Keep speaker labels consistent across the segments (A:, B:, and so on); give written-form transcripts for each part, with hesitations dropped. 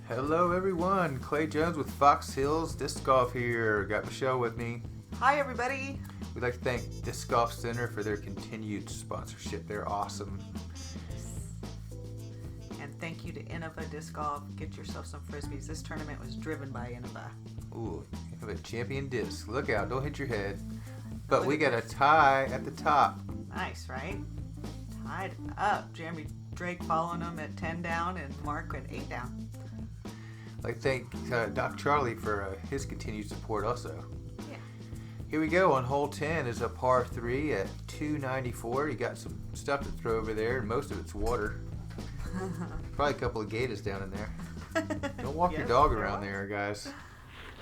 A: Hello everyone, Clay Jones with Fox Hills Disc Golf here. Got Michelle with me.
B: Hi everybody.
A: We'd like to thank Disc Golf Center for their continued sponsorship. They're awesome.
B: And thank you to Innova Disc Golf. Get yourself some Frisbees. This tournament was driven by Innova.
A: Ooh, you have a champion disc. Look out, don't hit your head. But we got a tie at the top.
B: Nice, right? Tied up. Jeremy Drake following him at 10 down and Mark at 8 down.
A: I'd like to thank Doc Charlie for his continued support also.
B: Yeah.
A: Here we go on hole 10 is a par 3 at 294. You got some stuff to throw over there, and most of it's water. Probably a couple of gators down in there. Don't walk your dog around there, guys.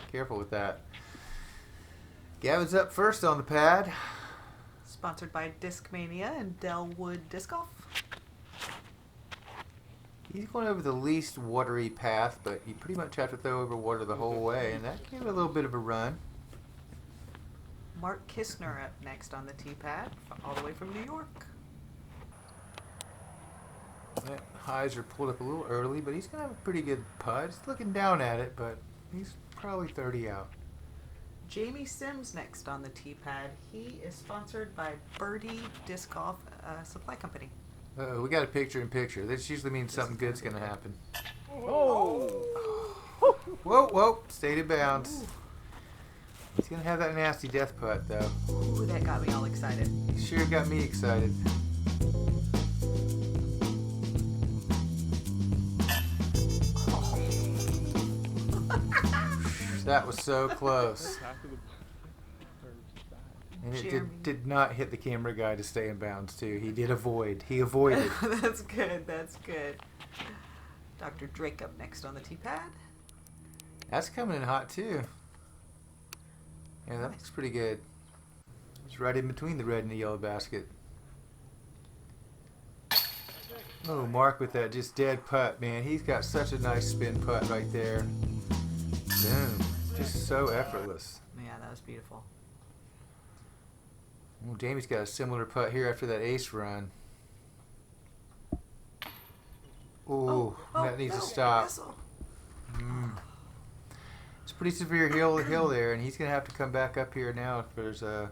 A: Careful with that. Gavin's up first on the pad.
B: Sponsored by Discmania and Delwood Disc Golf.
A: He's going over the least watery path, but you pretty much have to throw over water the whole way, and that gave it a little bit of a run.
B: Mark Kistner up next on the tee pad, all the way from New York.
A: That highs are pulled up a little early, but he's going to have a pretty good putt. He's looking down at it, but he's probably 30 out.
B: Jamie Sims next on the tee pad. He is sponsored by Birdie Disc Golf Supply Company.
A: We got a picture-in-picture. This usually means something good's going to happen.
C: Oh!
A: Whoa, whoa, stayed in bounds. He's going to have that nasty death putt, though.
B: Ooh, that got me all excited.
A: He sure got me excited. That was so close. And it did not hit the camera guy to stay in bounds, too. He did avoid. He avoided.
B: That's good. That's good. Dr. Drake up next on the tee pad.
A: That's coming in hot, too. Yeah, that looks pretty good. It's right in between the red and the yellow basket. Oh, Mark with that just dead putt, man. He's got such a nice spin putt right there. Boom. Just so effortless.
B: Yeah, that was beautiful.
A: Well, Jamie's got a similar putt here after that ace run. Ooh, that needs to stop. It's a pretty severe hill there, and he's going to have to come back up here now if there's a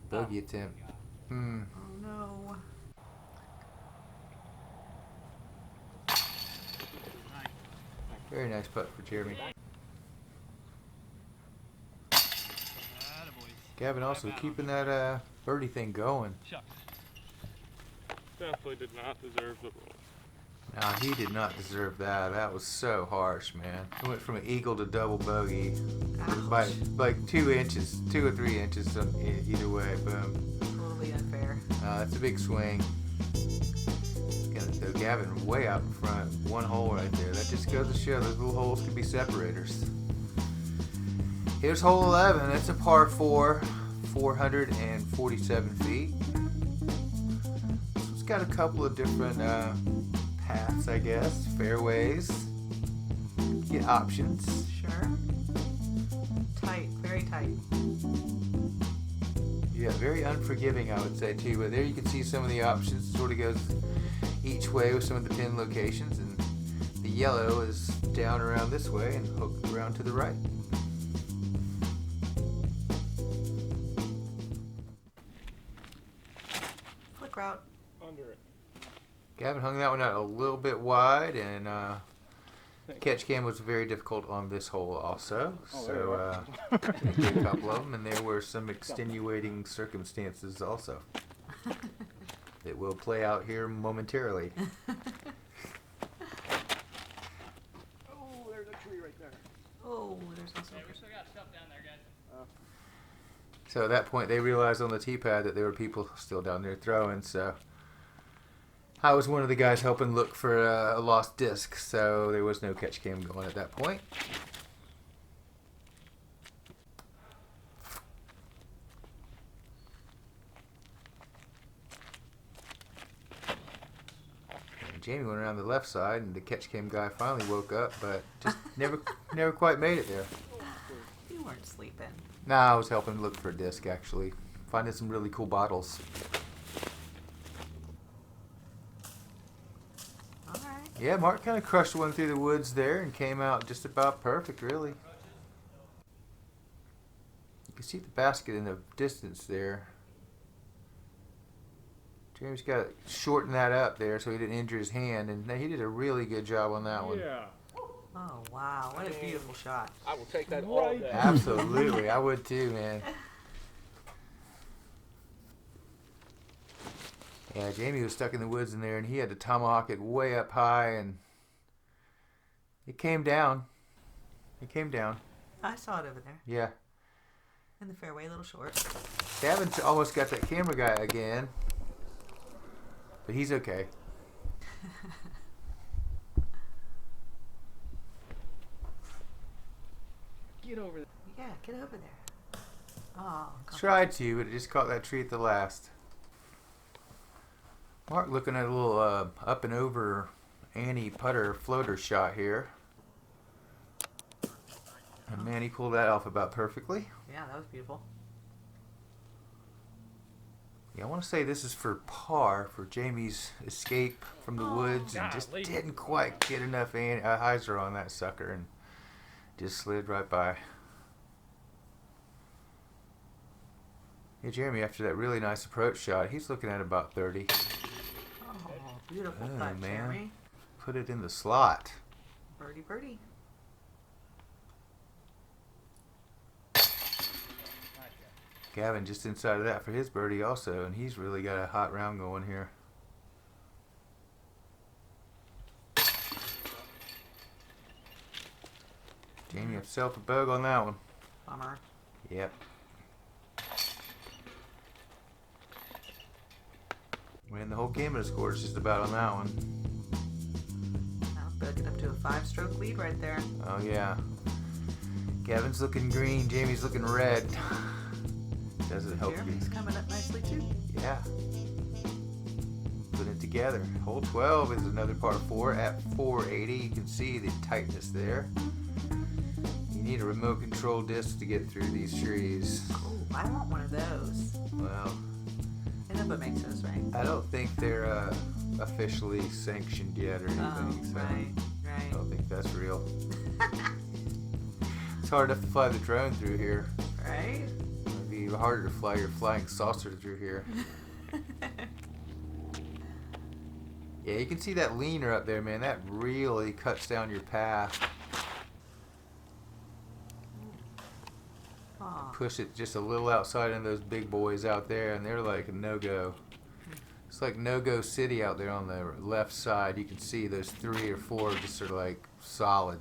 A: bogey attempt.
B: Oh, no.
A: Very nice putt for Jeremy. Gavin also keeping that birdie thing going.
C: Definitely did not deserve the rule.
A: No, he did not deserve that. That was so harsh, man. It went from an eagle to double bogey by like 2 inches, 2 or 3 inches either way. Boom.
B: Totally unfair.
A: That's a big swing. Gonna throw Gavin way out in front. One hole right there. That just goes to show those little holes can be separators. Here's hole 11. It's a par 4, 447 feet. It's got a couple of different paths, I guess, fairways. Get options.
B: Sure. Tight, very tight.
A: Yeah, very unforgiving, I would say, too. But there you can see some of the options. It sort of goes each way with some of the pin locations. And the yellow is down around this way and hooked around to the right.
B: Flick route.
C: Under it.
A: Gavin hung that one out a little bit wide, and catch cam was very difficult on this hole also. So did a couple of them, and there were some extenuating circumstances also that will play out here momentarily.
C: Oh, there's a tree right there.
B: Oh, there's also.
D: Yeah, we still got stuff down there, guys.
A: So at that point, they realized on the tee pad that there were people still down there throwing. So I was one of the guys helping look for a lost disc, so there was no catch cam going at that point. And Jamie went around the left side, and the catch cam guy finally woke up, but just never quite made it there.
B: You weren't sleeping.
A: Nah, I was helping look for a disc, actually. Finding some really cool bottles. Yeah, Mark kind of crushed one through the woods there and came out just about perfect, really. You can see the basket in the distance there. James got to shorten that up there so he didn't injure his hand, and he did a really good job on that one.
C: Yeah.
B: Oh, wow. What a beautiful shot.
C: I will take that all day.
A: Absolutely, I would too, man. Yeah, Jamie was stuck in the woods in there, and he had to tomahawk it way up high, and it came down. It came down.
B: I saw it over there.
A: Yeah.
B: In the fairway, a little short.
A: Gavin's almost got that camera guy again, but he's okay.
C: Get over there.
B: Yeah, get over there. Oh,
A: Tried to, but it just caught that tree at the last. Mark looking at a little up and over Annie putter floater shot here. And man, he pulled that off about perfectly.
B: yeah, that was beautiful.
A: Yeah, I want to say this is for par for Jamie's escape from the woods, and just
C: golly.
A: didn't quite get enough hyzer on that sucker and just slid right by. Yeah, Jeremy, after that really nice approach shot, he's looking at about 30.
B: Oh, beautiful
A: Oh,
B: putt,
A: man.
B: Jeremy.
A: Put it in the slot.
B: Birdie, birdie.
A: Gavin just inside of that for his birdie also, and he's really got a hot round going here. Jamie himself a bug on that one.
B: Bummer.
A: Yep. Winning the whole game of the scores just about on that one.
B: Now building up to a 5-stroke lead right there.
A: Oh yeah. Gavin's looking green, Jamie's looking red. Doesn't help you.
B: Jeremy's coming up nicely too.
A: Yeah. Put it together. Hole 12 is another par 4 at 480. You can see the tightness there. You need a remote control disc to get through these trees.
B: Oh, I want one of those.
A: Well,
B: Innova makes those, right?
A: I don't think they're officially sanctioned yet or anything. So
B: right,
A: I
B: right.
A: don't think that's real. It's hard enough to fly the drone through here.
B: Right?
A: It'd be harder to fly your flying saucer through here. Yeah, you can see that leaner up there, man. That really cuts down your path.
B: Aw.
A: Push it just a little outside of those big boys out there, and they're like a no-go. It's like no-go city out there on the left side. You can see those 3 or 4 just are like solid.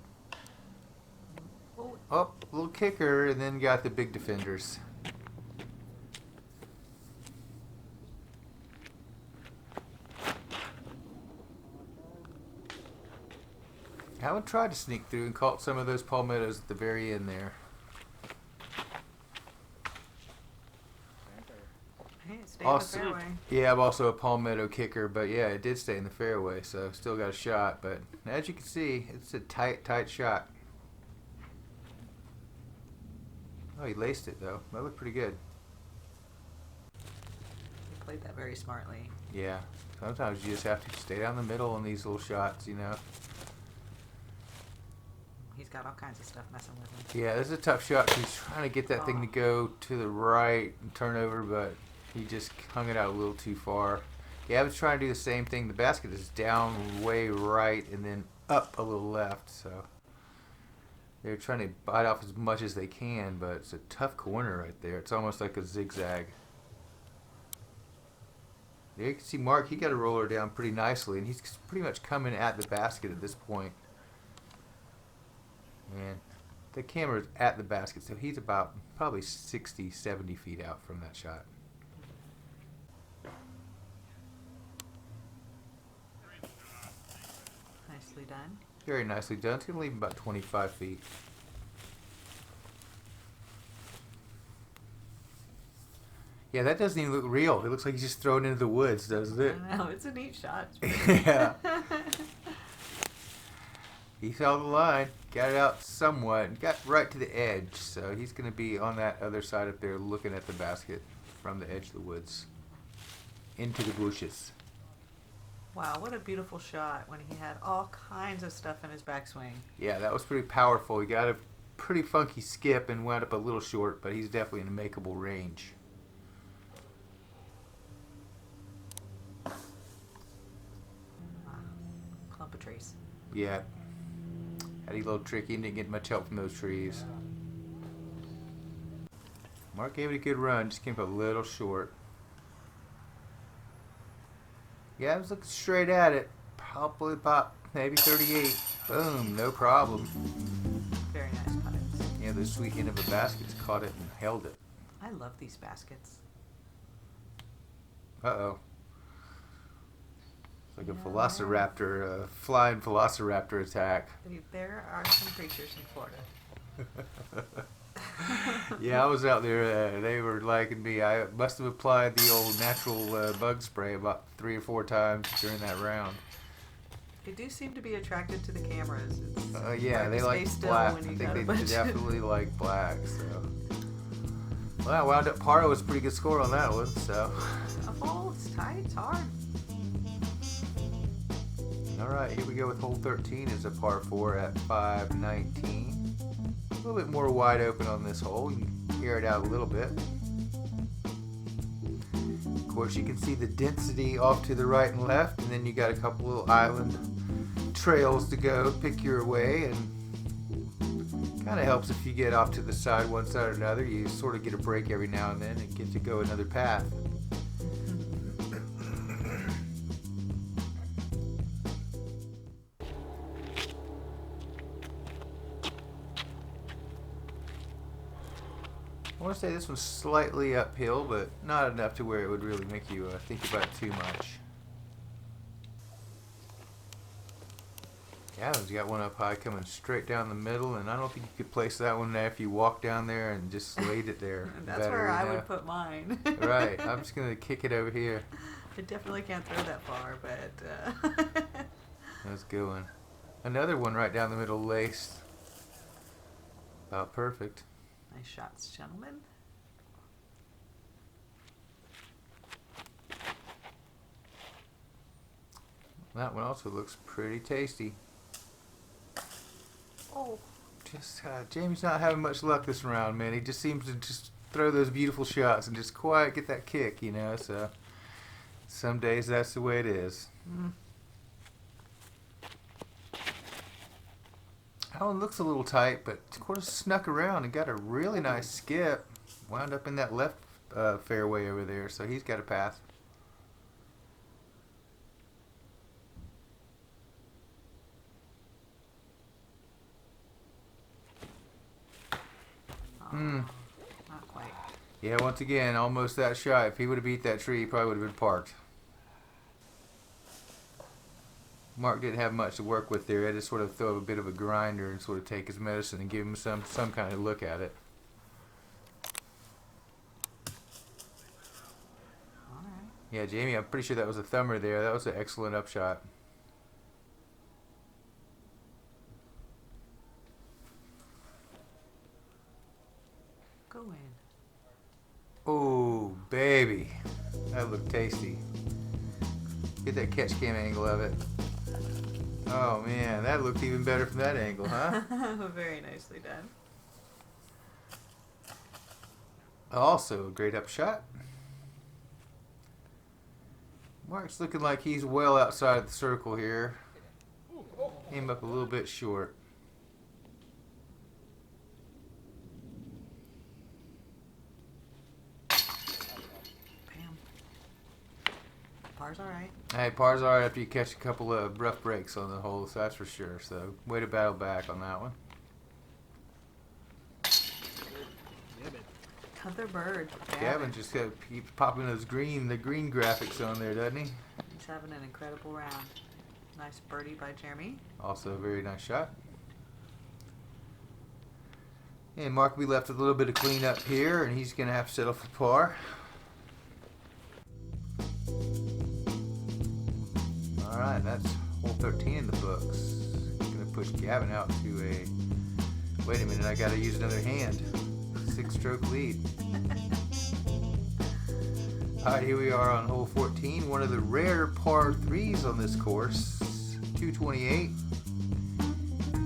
B: Oh,
A: Oh, little kicker, and then got the big defenders. I would try to sneak through and caught some of those palmettos at the very end there.
B: hey, it stayed
A: Awesome.
B: in the fairway.
A: Yeah, I'm also a palmetto kicker, but yeah, it did stay in the fairway, so still got a shot. But as you can see, it's a tight, tight shot. Oh, he laced it though. That looked pretty good.
B: He played that very smartly.
A: Yeah, sometimes you just have to stay down the middle on these little shots, you know.
B: He's got all kinds of stuff messing with him.
A: Yeah, this is a tough shot 'cause he's trying to get that thing to go to the right and turn over, but he just hung it out a little too far. Yeah, I was trying to do the same thing. The basket is down way right and then up a little left, so they're trying to bite off as much as they can, but it's a tough corner right there. It's almost like a zigzag. There you can see Mark, he got a roller down pretty nicely, and he's pretty much coming at the basket at this point. And the camera's at the basket, so he's about probably 60, 70 feet out from that shot.
B: Nicely done.
A: Very nicely done. It's going to leave him about 25 feet. Yeah, that doesn't even look real. It looks like he's just thrown into the woods, doesn't it?
B: I know, it's a neat shot. It's pretty
A: Yeah. He held the line, got it out somewhat, and got right to the edge. So he's going to be on that other side up there looking at the basket from the edge of the woods into the bushes.
B: Wow, what a beautiful shot when he had all kinds of stuff in his backswing.
A: Yeah, that was pretty powerful. He got a pretty funky skip and wound up a little short, but he's definitely in a makeable range.
B: Clump of trees.
A: Yeah. Had a little tricky and didn't get much help from those trees. Mark gave it a good run, just came up a little short. Yeah, I was looking straight at it. Probably about maybe 38. Boom, no problem.
B: Very nice putts.
A: Yeah, the sweet end of a basket's caught it and held it.
B: I love these baskets.
A: Uh-oh. It's like a
B: Yeah.
A: velociraptor, flying velociraptor attack.
B: There are some creatures in Florida.
A: Yeah, I was out there. They were liking me. I must have applied the old natural bug spray about 3 or 4 times during that round.
B: They do seem to be attracted to the cameras. It's
A: Yeah,
B: hard
A: they
B: to
A: like
B: stay still
A: black. I
B: when you
A: think
B: got a
A: they
B: bunch.
A: definitely like black. So, well, I wound up par. Was a pretty good score on that one. So,
B: A hole, it's tight, it's hard.
A: all right, here we go with hole 13. Is a par 4 at 519. A little bit more wide open on this hole. You can air it out a little bit. Of course, you can see the density off to the right and left, and then you got a couple little island trails to go. Pick your way, and kind of helps if you get off to the side, one side or another. You sort of get a break every now and then and get to go another path. I want to say this one's slightly uphill, but not enough to where it would really make you think about it too much. Gavin's got one up high coming straight down the middle, and I don't think you could place that one there if you walk down there and just laid it there.
B: That's where I would put mine.
A: Right, I'm just going to kick it over here.
B: I definitely can't throw that far, but...
A: That's a good one. Another one right down the middle laced. About perfect.
B: Nice shots, gentlemen.
A: That one also looks pretty tasty.
B: Oh.
A: Just Jamie's not having much luck this round, man. He just seems to just throw those beautiful shots and just quite get that kick, you know. So some days that's the way it is. That one looks a little tight, but of course snuck around and got a really nice skip. Wound up in that left fairway over there, so he's got a path.
B: Not quite.
A: Yeah, once again, almost that shy. If he would have beat that tree, he probably would have been parked. Mark didn't have much to work with there. He had to sort of throw a bit of a grinder and sort of take his medicine and give him some kind of look at it.
B: All right.
A: Yeah, Jamie, I'm pretty sure that was a thumber there. That was an excellent upshot.
B: Go in.
A: Oh, baby. That looked tasty. Get that catch cam angle of it. Oh, man. That looked even better from that angle, huh?
B: Very nicely done.
A: Also, a great upshot. Mark's looking like he's well outside the circle here. Came up a little bit short.
B: Bam. Par's all right.
A: Hey, par's alright after you catch a couple of rough breaks on the hole, so that's for sure. So, way to battle back on that one.
B: Another bird.
A: Gavin just keeps popping the green graphics on there, doesn't he?
B: He's having an incredible round. Nice birdie by Jeremy.
A: Also a very nice shot. And Mark will be left with a little bit of cleanup here, and he's going to have to settle for par. Alright, that's hole 13 in the books. Going to push Gavin out to a... Wait a minute, I got to use another hand. 6-stroke lead. Alright, here we are on hole 14, one of the rare par 3s on this course. 228.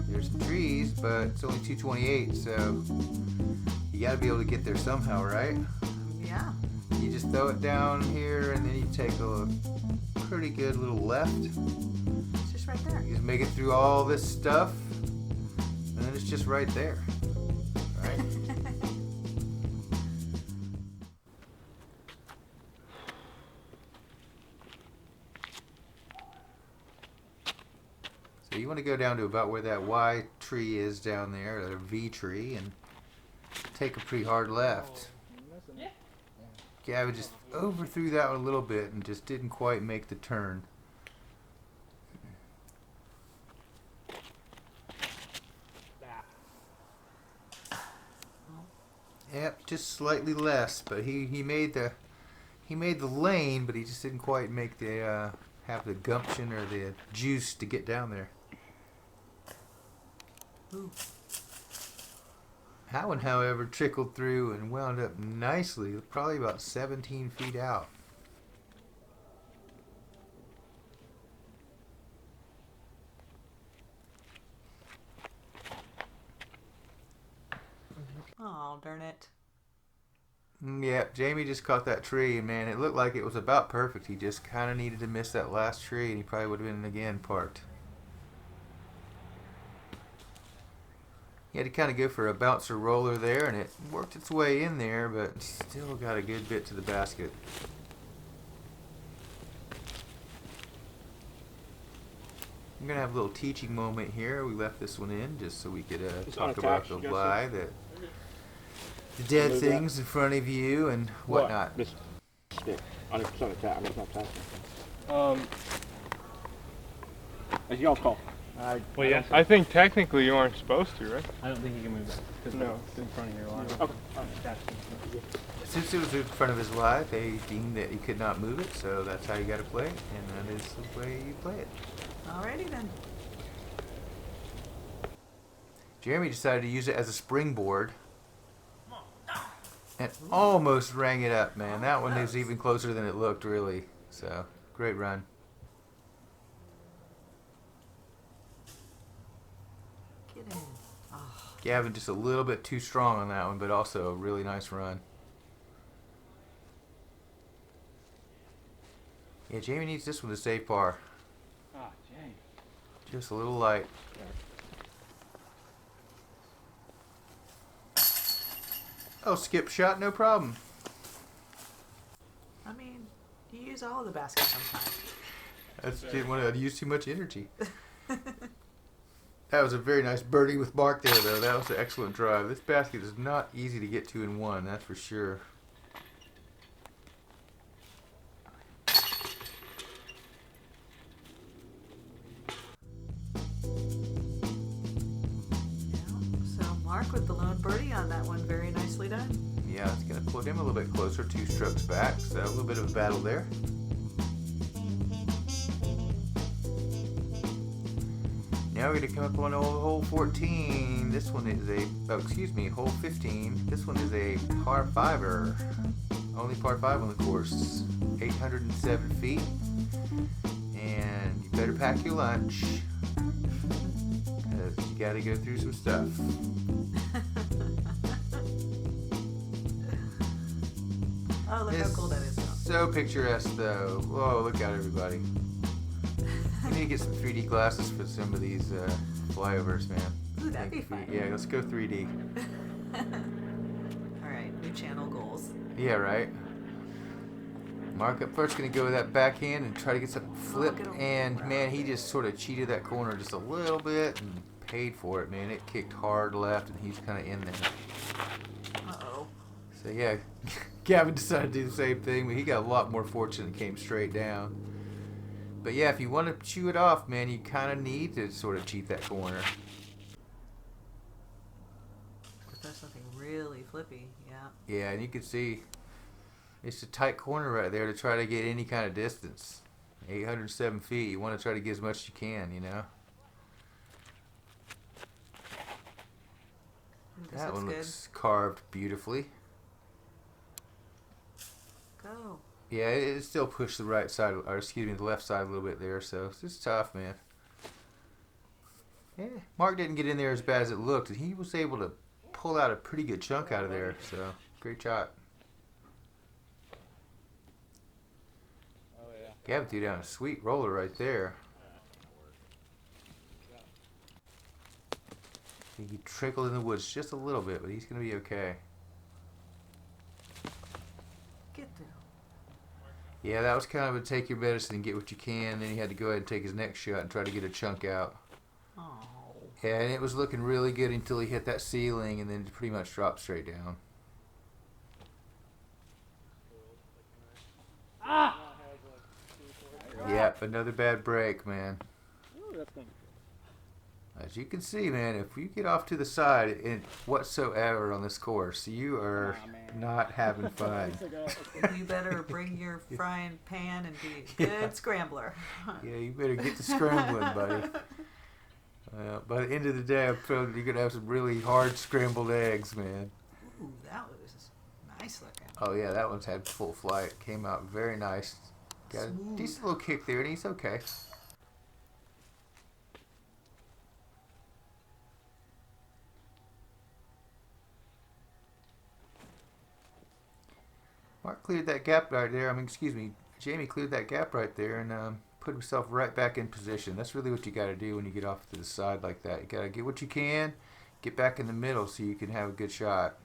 A: There's some trees, but it's only 228, so you gotta be able to get there somehow, right?
B: Yeah.
A: You just throw it down here and then you take a pretty good little left.
B: It's just right there.
A: You just make it through all this stuff and then it's just right there. Right? So you want to go down to about where that Y tree is down there, or V tree, and take a pretty hard left.
D: Yeah.
A: Gavin just overthrew that one a little bit and just didn't quite make the turn. Yep, just slightly less, but he made the lane, but he just didn't quite make the have the gumption or the juice to get down there.
B: Ooh.
A: That one, however, trickled through and wound up nicely, probably about 17 feet out.
B: Oh, darn it.
A: Yeah, Jamie just caught that tree, and man, it looked like it was about perfect. He just kind of needed to miss that last tree, and he probably would have been again parked. He had to kind of go for a bouncer roller there, and it worked its way in there, but still got a good bit to the basket. I'm going to have a little teaching moment here. We left this one in just so we could talk about the lie, that the dead things in front of you and whatnot.
C: This stick. 100% attack. I'm not attacking. It's y'all call.
E: Well, yes. I think technically you aren't supposed to, right?
F: I don't think you can move that.
E: No.
F: It's in front of your line.
C: Okay.
A: Since it was in front of his wife, they deemed that he could not move it, so that's how you got to play it, and that is the way you play it.
B: Alrighty then.
A: Jeremy decided to use it as a springboard and almost rang it up, man. That one is even closer than it looked, really. So, great run.
B: Get in. Oh.
A: Gavin just a little bit too strong on that one, but also a really nice run. Yeah, Jamie needs this one to save par.
C: Ah, Jay.
A: Just a little light. Oh, skip shot, no problem.
B: I mean, you use all of the baskets sometimes.
A: I just didn't want to use too much energy. That was a very nice birdie with Mark there, though. That was an excellent drive. This basket is not easy to get to in one, that's for sure.
B: So Mark with the lone birdie on that one, very nicely done.
A: Yeah, it's going to put him a little bit closer, 2 strokes back, so a little bit of a battle there. Now we're going to come up on hole 14. This one is hole 15. This one is a par 5er. Only par 5 on the course. 807 feet. And you better pack your lunch, because you got to go through some stuff.
B: Oh, look how cool that is.
A: So picturesque, though. Whoa, look out, everybody. We need to get some 3D glasses for some of these flyovers, man.
B: Ooh, that'd be fun.
A: Yeah, let's go 3D.
B: Alright, new channel goals.
A: Yeah, right. Mark up first, going to go with that backhand and try to get something flipped. And, man, he just sort of cheated that corner just a little bit and paid for it, man. It kicked hard left, and he's kind of in there.
B: Uh-oh.
A: So, yeah, Gavin decided to do the same thing, but he got a lot more fortune and came straight down. But yeah, if you want to chew it off, man, you kind of need to sort of cheat that corner.
B: That's something really flippy, yeah.
A: Yeah, and you can see it's a tight corner right there to try to get any kind of distance. 807 feet, you want to try to get as much as you can, you know. That one looks carved beautifully.
B: Go.
A: Yeah, it still pushed the right side, or excuse me, the left side a little bit there, so it's just tough, man. Yeah, Mark didn't get in there as bad as it looked, and he was able to pull out a pretty good chunk out of there, so great shot.
C: Oh, yeah.
A: Gavin threw down a sweet roller right there. He trickled in the woods just a little bit, but he's going to be okay.
B: Get through.
A: Yeah, that was kind of a take your medicine and get what you can. Then he had to go ahead and take his next shot and try to get a chunk out.
B: Oh.
A: Yeah, and it was looking really good until he hit that ceiling and then pretty much dropped straight down.
C: Ah!
A: Yep, another bad break, man.
C: Ooh, that's gonna be
A: As you can see, man, if you get off to the side in whatsoever on this course, you are not having fun.
B: You better bring your frying pan and be a good scrambler.
A: Yeah, you better get to scrambling, buddy. By the end of the day, I'm told you're going to have some really hard scrambled eggs, man.
B: Ooh, that was nice looking.
A: Oh, yeah, that one's had full flight. Came out very nice. Got
B: Smooth.
A: a decent little kick there, and he's okay. Mark cleared that gap right there. I mean, excuse me, Jamie cleared that gap right there and put himself right back in position. That's really what you got to do when you get off to the side like that. You got to get what you can, get back in the middle so you can have a good shot.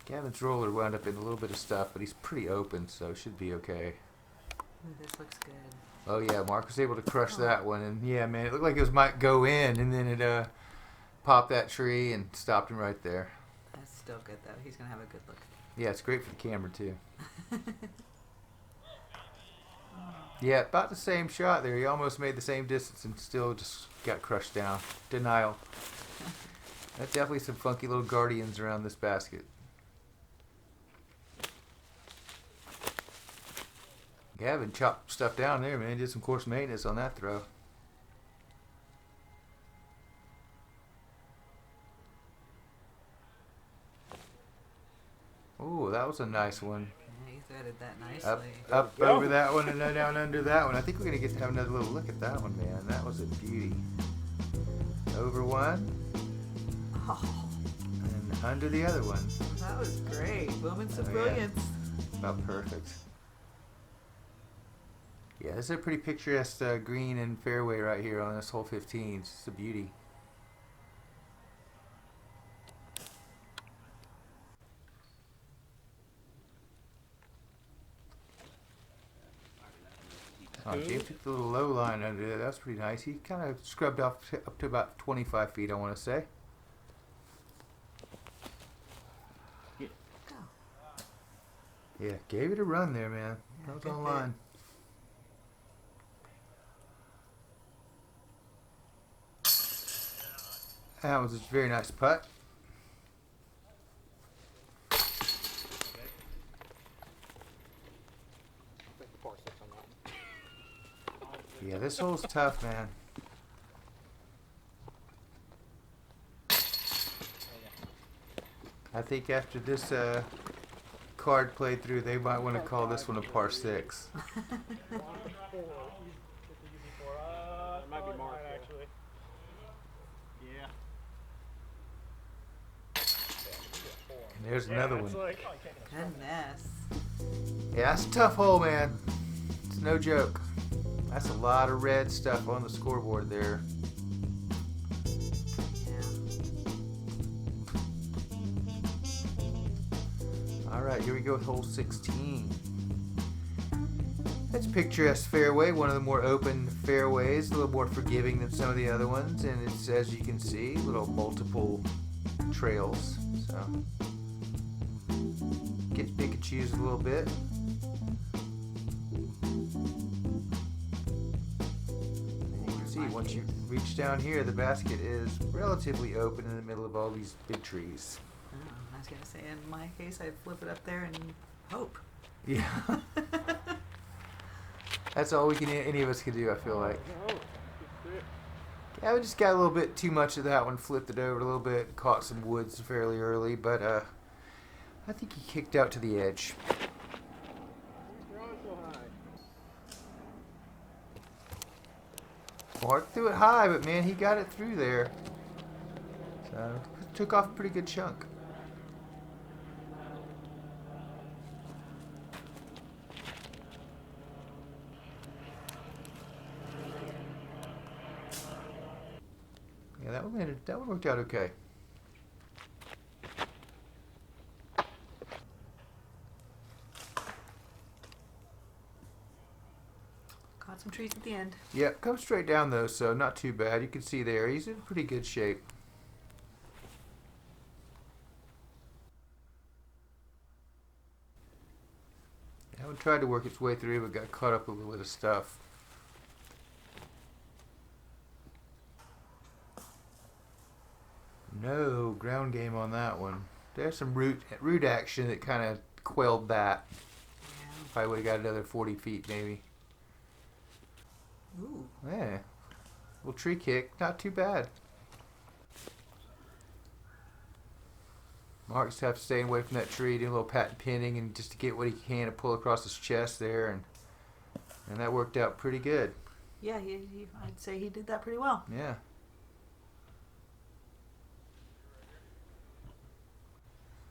A: Gavin's roller wound up in a little bit of stuff, but he's pretty open, so it should be okay.
B: Ooh, this looks good.
A: Oh yeah, Mark was able to crush that one, and yeah, man, it looked like it might go in, and then it popped that tree and stopped him right there.
B: That's still good though. He's gonna have a good look.
A: Yeah, it's great for the camera too. Yeah, about the same shot there. He almost made the same distance and still just got crushed down. Denial. That's definitely some funky little guardians around this basket. Gavin chopped stuff down there, man. Did some course maintenance on that throw. Ooh, that was a nice one.
B: Yeah, he threaded that
A: Up,
B: nicely.
A: up over that one and then down under that one. I think we're going to get to have another little look at that one, man. That was a beauty. Over one
B: Oh,
A: and under the other one.
B: that was great. Moments of
A: Oh, yeah.
B: brilliance.
A: About perfect. Yeah, this is a pretty picturesque green and fairway right here on this hole 15. It's just a beauty. Oh, James took the little low line under there. That's pretty nice. He kind of scrubbed off up to about 25 feet, I want to say.
B: Go.
A: Yeah, gave it a run there, man.
B: Yeah,
A: That was
B: good
A: on
B: bit.
A: line. That was a very nice putt. Yeah, this hole's tough, man. I think after this card played through, they might want to call this one a par 6.
C: It might be Mark, actually. Yeah.
A: And there's another one.
B: Goodness.
A: Yeah, that's a tough hole, man. It's no joke. That's a lot of red stuff on the scoreboard there.
B: Yeah.
A: Alright, here we go with hole 16. It's a picturesque fairway, one of the more open fairways, a little more forgiving than some of the other ones, and it's, as you can see, little multiple trails. So, get to pick and choose a little bit. And you can see, once you reach down here, the basket is relatively open in the middle of all these big trees.
B: Oh, I was gonna say, in my case, I'd flip it up there and hope.
A: Yeah. That's all any of us can do, I feel like. Yeah, we just got a little bit too much of that one, flipped it over a little bit, caught some woods fairly early, but I think he kicked out to the edge. Mark threw it high, but man, he got it through there. So, took off a pretty good chunk. Yeah, that one worked out okay.
B: Caught some trees at the end.
A: Yeah, come straight down though, so not too bad. You can see there, he's in pretty good shape. That one tried to work its way through, but got caught up with a little bit of stuff. No ground game on that one. There's some root action that kind of quelled that.
B: Yeah.
A: Probably would have got another 40 feet maybe.
B: Ooh.
A: Yeah. Little tree kick, not too bad. Mark's have to stay away from that tree, do a little patent pinning, and just to get what he can to pull across his chest there, and that worked out pretty good.
B: Yeah, I'd say he did that pretty well.
A: Yeah.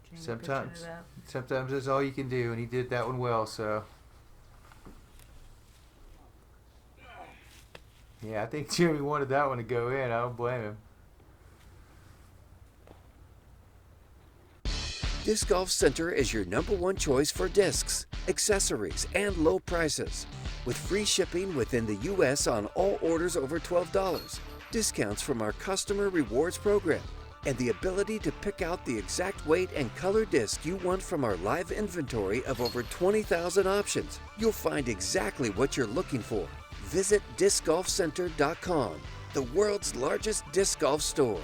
B: Jamie
A: Sometimes
B: pitching it up.
A: Sometimes that's all you can do, and he did that one well, so. Yeah, I think Jimmy wanted that one to go in. I don't blame him.
F: Disc Golf Center is your #1 choice for discs, accessories, and low prices. With free shipping within the U.S. on all orders over $12, discounts from our customer rewards program, and the ability to pick out the exact weight and color disc you want from our live inventory of over 20,000 options. You'll find exactly what you're looking for. Visit discgolfcenter.com, the world's largest disc golf store.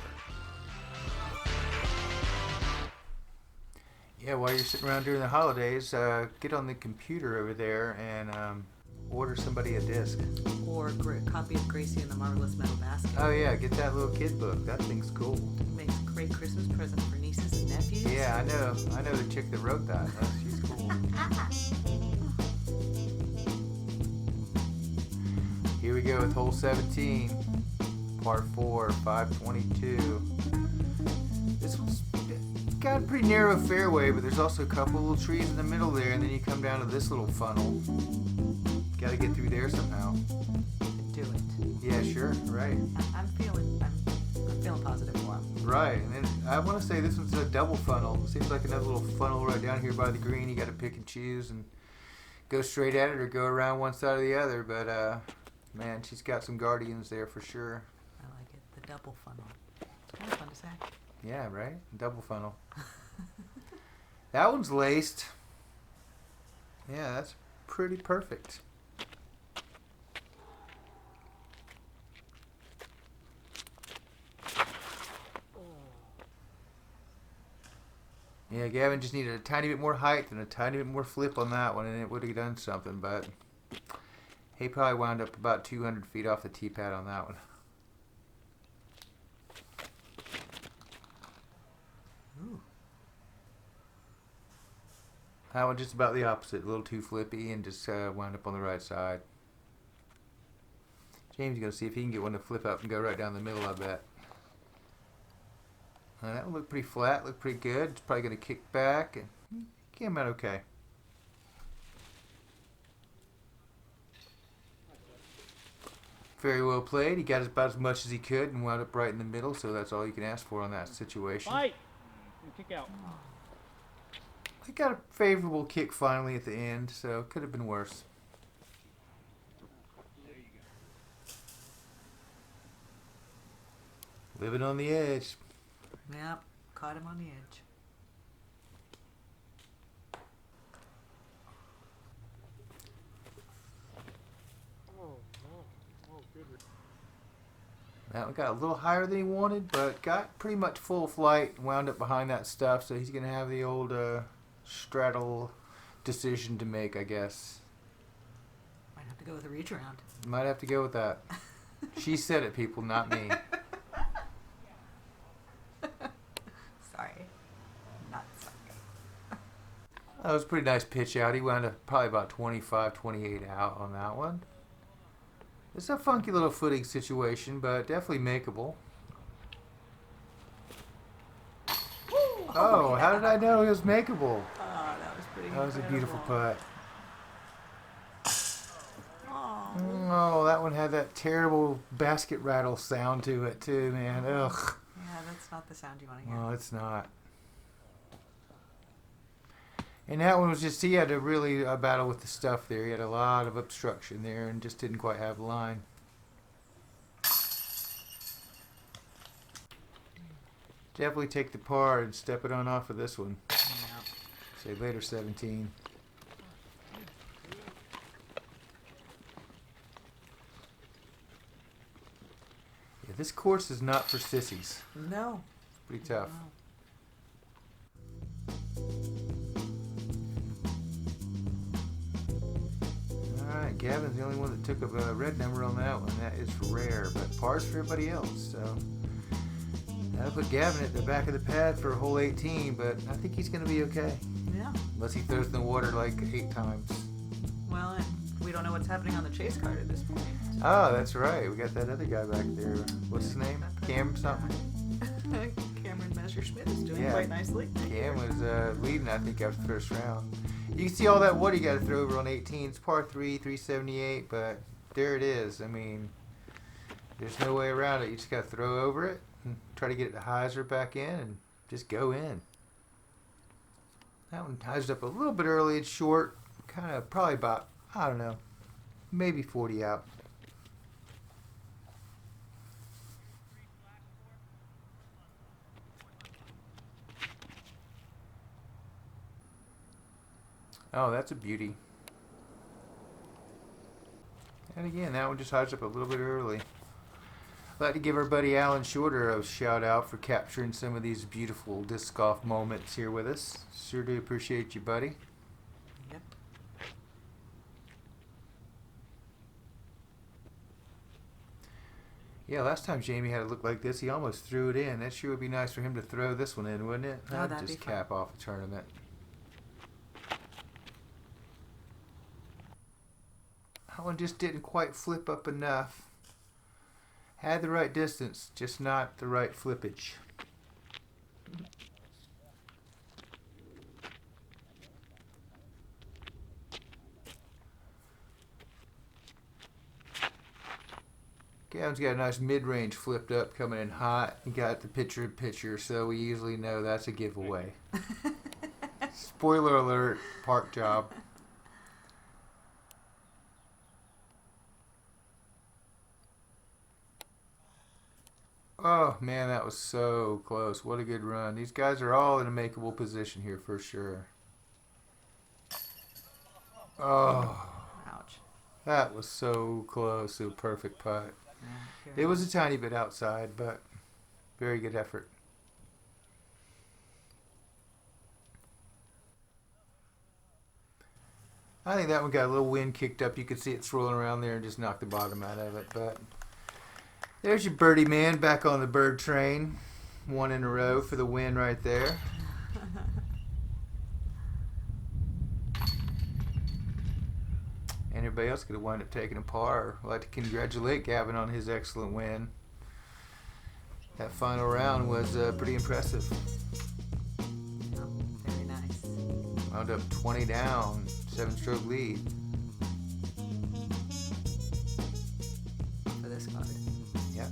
A: Yeah, while you're sitting around during the holidays, get on the computer over there and order somebody a disc.
B: Or a copy of Gracie and the Marvelous Metal Basket.
A: Oh yeah, get that little kid book. That thing's cool.
B: Makes a great Christmas present for nieces and nephews.
A: Yeah, I know. I know the chick that wrote that. She's cool. Here we go with hole 17, par 4, 522. This one's got a pretty narrow fairway, but there's also a couple little trees in the middle there, and then you come down to this little funnel. Got to get through there somehow.
B: Do it.
A: Yeah, sure, right.
B: I'm feeling positive for him.
A: Right, and then I want to say this one's a double funnel. Seems like another little funnel right down here by the green. You got to pick and choose and go straight at it or go around one side or the other. But man, she's got some guardians there for sure.
B: I like it. The double funnel. It's kind of fun to say.
A: Yeah, right? Double funnel. That one's laced. Yeah, that's pretty perfect. Yeah, Gavin just needed a tiny bit more height and a tiny bit more flip on that one, and it would have done something, but he probably wound up about 200 feet off the tee pad on that one.
B: Ooh.
A: That one just about the opposite, a little too flippy, and just wound up on the right side. James is going to see if he can get one to flip up and go right down the middle, I bet. That one looked pretty flat, looked pretty good. It's probably going to kick back, and came out okay. Very well played. He got about as much as he could and wound up right in the middle, so that's all you can ask for on that situation.
C: Fight! And kick out.
A: He got a favorable kick finally at the end, so it could have been worse. Living on the edge.
B: Yep. Caught him on the edge.
A: That one got a little higher than he wanted, but got pretty much full flight and wound up behind that stuff, so he's going to have the old straddle decision to make, I guess.
B: Might have to go with a reach around.
A: Might have to go with that. She said it, people, not me.
B: Sorry. Not sorry.
A: That was a pretty nice pitch out. He wound up probably about 25, 28 out on that one. It's a funky little footing situation, but definitely makeable. Oh, how did I know it was makeable?
B: Oh, that was pretty
A: That was a beautiful
B: incredible.
A: putt.
B: Aw.
A: Oh, that one had that terrible basket rattle sound to it too, man. Ugh.
B: Yeah, that's not the sound you want to hear.
A: No, it's not. And that one was just, he had to really battle with the stuff there. He had a lot of obstruction there and just didn't quite have the line. Definitely take the par and step it on off of this one.
B: Yeah.
A: Say later 17. Yeah, this course is not for sissies.
B: No.
A: Pretty tough.
B: No.
A: Alright, Gavin's the only one that took a red number on that one. That is rare, but par's for everybody else. So that'll put Gavin at the back of the pad for hole 18, but I think he's going to be okay.
B: Yeah.
A: Unless he throws in the water like 8 times.
B: Well, and we don't know what's happening on the chase card at this point.
A: Oh, that's right. We got that other guy back there. What's his name? Cam something?
B: Cameron Messerschmidt is doing
A: Yeah.
B: quite nicely.
A: Cam was leading, I think, after the first round. You can see all that water you got to throw over on 18. It's par 3, 378, but there it is. I mean, there's no way around it. You just got to throw over it and try to get it to hyzer back in and just go in. That one hyzered up a little bit early. It's short, kind of probably about, I don't know, maybe 40 out. Oh, that's a beauty. And again, that one just hyzed up a little bit early. I'd like to give our buddy Alan Shorter a shout out for capturing some of these beautiful disc golf moments here with us. Sure do appreciate you, buddy.
B: Yep.
A: Yeah, last time Jamie had it look like this, he almost threw it in. That sure would be nice for him to throw this one in, wouldn't it?
B: Oh,
A: That'd
B: that'd
A: just
B: be fun.
A: cap off the tournament. That one just didn't quite flip up enough. Had the right distance, just not the right flippage. Gavin's got a nice mid-range flipped up coming in hot. He got the picture, so we usually know that's a giveaway. Spoiler alert, park job. Oh man, that was so close. What a good run. These guys are all in a makeable position here for sure. Oh,
B: Ouch.
A: that was so close to a perfect putt.
B: Yeah,
A: It was a tiny bit outside, but very good effort. I think that one got a little wind kicked up. You could see it swirling around there and just knocked the bottom out of it. But there's your birdie man back on the bird train. One in a row for the win right there. And everybody else could have wound up taking a par. I'd like to congratulate Gavin on his excellent win. That final round was pretty impressive.
B: Oh, very nice.
A: Wound up 20 down, 7-stroke lead.
B: For this card.
A: Yep,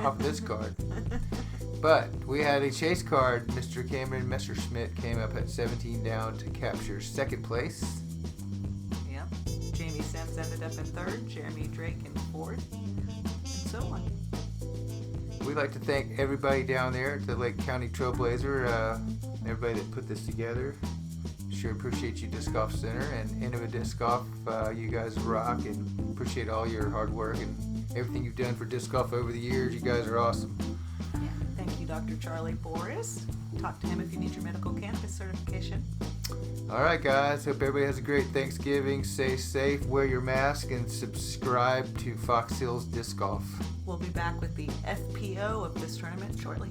A: off this card. But we had a chase card. Mr. Cameron Messerschmidt came up at 17 down to capture second place.
B: Yep. Jamie Sims ended up in third, Jeremy Drake in fourth, and so on.
A: We'd like to thank everybody down there at the Lake County Trailblazer, everybody that put this together. Sure appreciate you, Disc Golf Center and Innova Disc Golf. You guys rock, and appreciate all your hard work and everything you've done for disc golf over the years. You guys are awesome.
B: Yeah. Thank you, Dr. Charlie Boris. Talk to him if you need your medical cannabis certification.
A: All right, guys. Hope everybody has a great Thanksgiving. Stay safe, wear your mask, and subscribe to Fox Hills Disc Golf.
B: We'll be back with the FPO of this tournament shortly.